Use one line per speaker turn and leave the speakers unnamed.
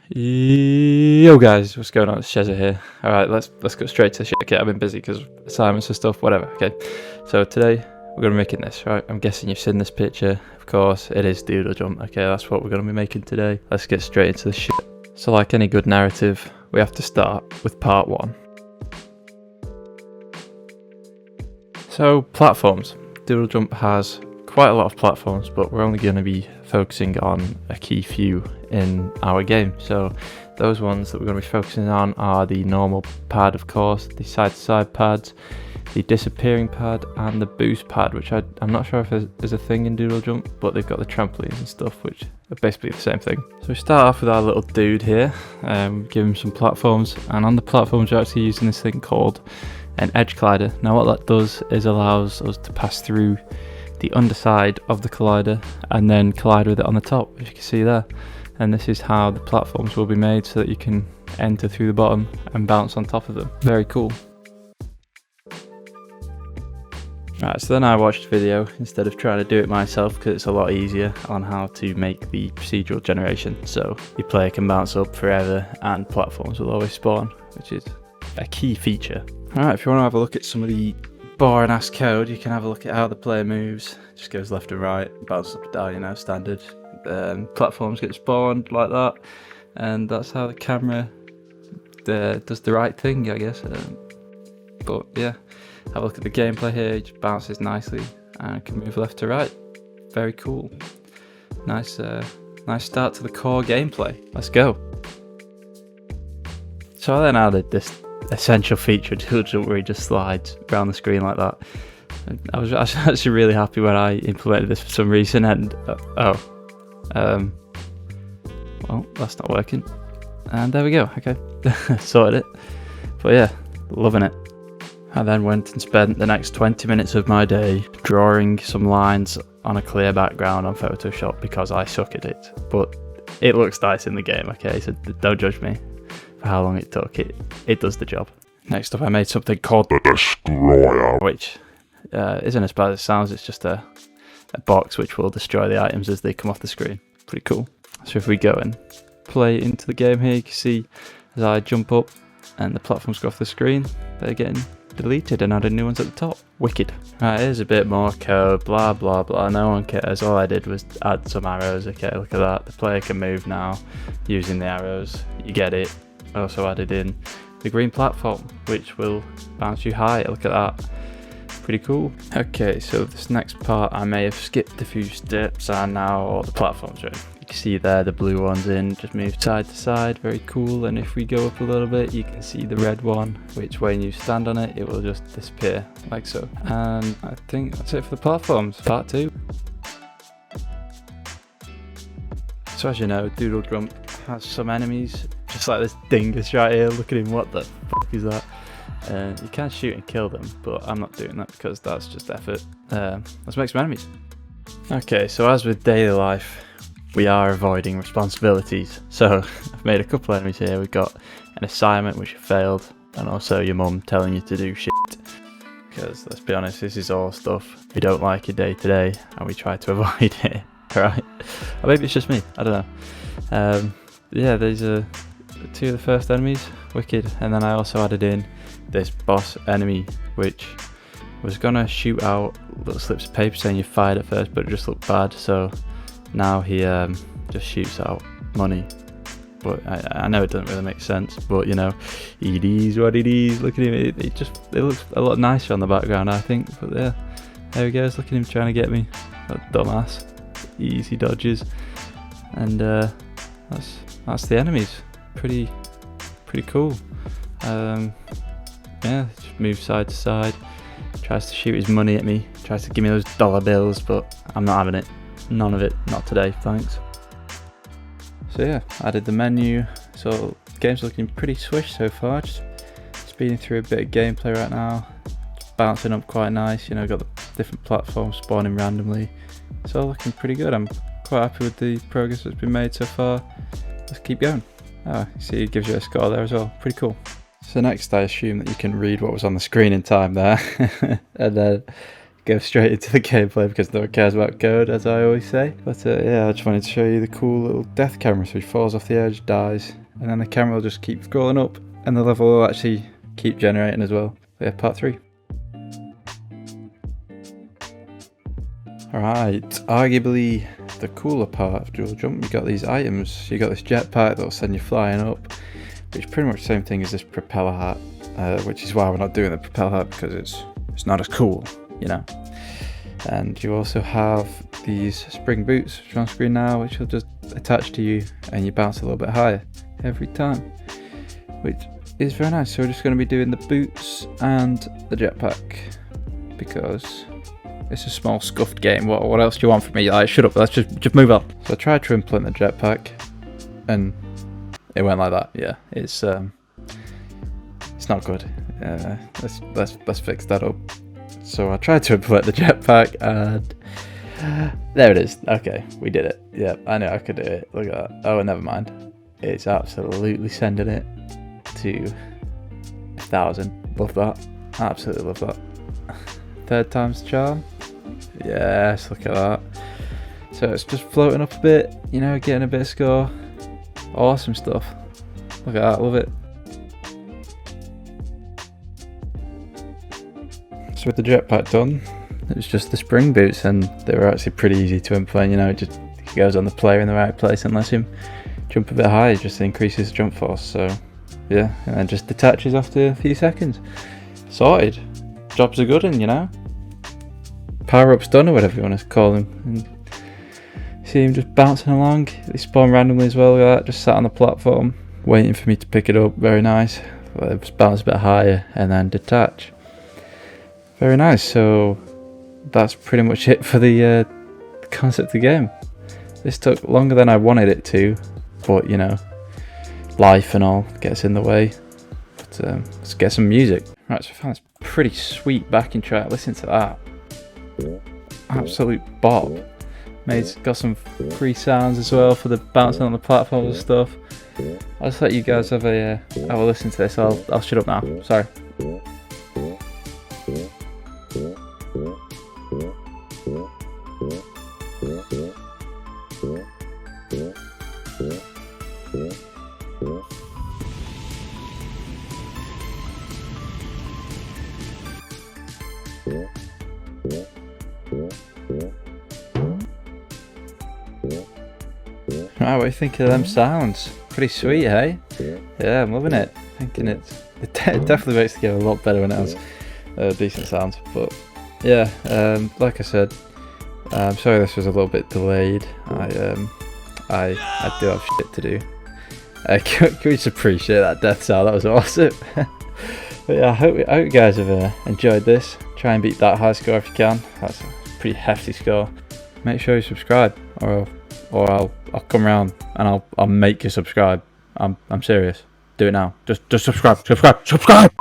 Yo guys, what's going on? It's Chezza here. Alright, let's go straight to the shit. Okay, I've been busy because assignments and stuff, whatever. Okay, so today we're going to be making this, right? I'm guessing you've seen this picture. Of course, it is Doodle Jump. Okay, that's what we're going to be making today. Let's get straight into the shit. So like any good narrative, we have to start with part one. So, platforms. Doodle Jump has quite a lot of platforms, but we're only going to be focusing on a key few in our game. So those ones that we're going to be focusing on are the normal pad, of course, the side-to-side pads, the disappearing pad, and the boost pad, which I'm not sure if there's a thing in Doodle Jump, but they've got the trampolines and stuff, which are basically the same thing. So we start off with our little dude here, give him some platforms, and on the platforms we're actually using this thing called an edge collider. Now what that does is allows us to pass through the underside of the collider and then collide with it on the top, as you can see there. And this is how the platforms will be made, so that you can enter through the bottom and bounce on top of them. Very cool. Right, so then I watched a video instead of trying to do it myself, because it's a lot easier, on how to make the procedural generation. So your player can bounce up forever and platforms will always spawn, which is a key feature. Alright, if you want to have a look at some of the boring ass code, you can have a look at how the player moves. Just goes left and right, bounces up and down, you know, standard. Platforms get spawned like that, and that's how the camera does the right thing, I guess. But yeah, have a look at the gameplay here. It just bounces nicely and can move left to right. Very cool. Nice start to the core gameplay. Let's go. So I then added this essential feature to Doodle Jump where he just slides around the screen like that. And I was actually really happy when I implemented this for some reason, and well, that's not working, and there we go. Okay, sorted it. But yeah, loving it. I then went and spent the next 20 minutes of my day drawing some lines on a clear background on Photoshop because I suck at it, but it looks nice in the game. Okay, so don't judge me for how long it took. It does the job. Next up, I made something called the Destroyer, which isn't as bad as it sounds. It's just a box which will destroy the items as they come off the screen. Pretty cool. So if we go and play into the game here, you can see as I jump up and the platforms go off the screen, they're getting deleted and added new ones at the top. Wicked. Right, here's a bit more code, blah blah blah, no one cares. All I did was add some arrows. Okay, look at that. The player can move now using the arrows. You get it. I also added in the green platform, which will bounce you high. Look at that. Pretty cool. Okay, so this next part I may have skipped a few steps, and now all the platforms are in. You can see there the blue one's in, just move side to side, very cool. And if we go up a little bit, you can see the red one, which when you stand on it, it will just disappear like so. And I think that's it for the platforms, part 2. So as you know, Doodle Jump has some enemies, just like this dingus right here. Look at him, what the fuck is that? You can shoot and kill them, but I'm not doing that because that's just effort. Let's make some enemies. Okay, so as with daily life, we are avoiding responsibilities. So I've made a couple of enemies here. We've got an assignment which you failed, and also your mum telling you to do shit. Because let's be honest, this is all stuff we don't like in day to day, and we try to avoid it. Alright? Or maybe it's just me, I don't know. Yeah, these are 2 of the first enemies. Wicked. And then I also added in this boss enemy, which was gonna shoot out little slips of paper saying you fired at first, but it just looked bad. So now he just shoots out money. But I know it doesn't really make sense, but you know, it is what it is. Look at him. It looks a lot nicer on the background, I think. But yeah, there he goes. Look at him trying to get me. That dumbass. Easy dodges. And that's the enemies. Pretty cool. Yeah, just moves side to side, tries to shoot his money at me, tries to give me those dollar bills, but I'm not having it. None of it, not today, thanks. So yeah, added the menu. So the game's looking pretty swish so far. Just speeding through a bit of gameplay right now. Just bouncing up quite nice, you know, got the different platforms spawning randomly. It's all looking pretty good. I'm quite happy with the progress that's been made so far. Let's keep going. Oh, you see it gives you a score there as well. Pretty cool. So next I assume that you can read what was on the screen in time there. And then go straight into the gameplay because no one cares about code, as I always say. But yeah, I just wanted to show you the cool little death camera. So he falls off the edge, dies, and then the camera will just keep scrolling up, and the level will actually keep generating as well. So yeah, part 3. Alright, arguably the cooler part of Doodle Jump, you got these items. You got this jetpack that'll send you flying up, which is pretty much the same thing as this propeller hat, which is why we're not doing the propeller hat, because it's not as cool, you know. And you also have these spring boots, which are on screen now, which will just attach to you and you bounce a little bit higher every time, which is very nice. So we're just going to be doing the boots and the jetpack because it's a small scuffed game. What else do you want from me? Like, shut up, let's just move on. So I tried to implement the jetpack and it went like that. Yeah, it's not good. Let's fix that up. So I tried to implement the jetpack and there it is. Okay, we did it. Yeah, I knew I could do it. Look at that. Oh, never mind. It's absolutely sending it to 1,000. Love that. Absolutely love that. 3rd time's the charm. Yes, look at that. So it's just floating up a bit, you know, getting a bit of score. Awesome stuff. Look at that, love it. So with the jetpack done, it was just the spring boots and they were actually pretty easy to implement, you know, it just goes on the player in the right place and lets him jump a bit higher, it just increases jump force. So yeah, and then just detaches after a few seconds. Sorted. Job's a good one, you know. Power-up's done, or whatever you want to call them. And see him just bouncing along. They spawn randomly as well, like that. Just sat on the platform, waiting for me to pick it up. Very nice. Just bounce a bit higher and then detach. Very nice. So that's pretty much it for the concept of the game. This took longer than I wanted it to, but you know, life and all gets in the way. But let's get some music. Right, so I found this pretty sweet backing track. Listen to that. Absolute bop. Got some free sounds as well for the bouncing on the platforms and stuff. I'll just let you guys have a listen to this. I'll shut up now. Sorry. Right, what do you think of them sounds? Pretty sweet, hey? Yeah, I'm loving it. Thinking it definitely makes the game a lot better when it has decent sounds. But yeah, like I said, I'm sorry this was a little bit delayed. I do have shit to do. Can we just appreciate that death sound? That was awesome. But yeah, I hope you guys have enjoyed this. Try and beat that high score if you can. That's a pretty hefty score. Make sure you subscribe, or I'll come around and I'll make you subscribe. I'm serious. Do it now. Just subscribe. Subscribe.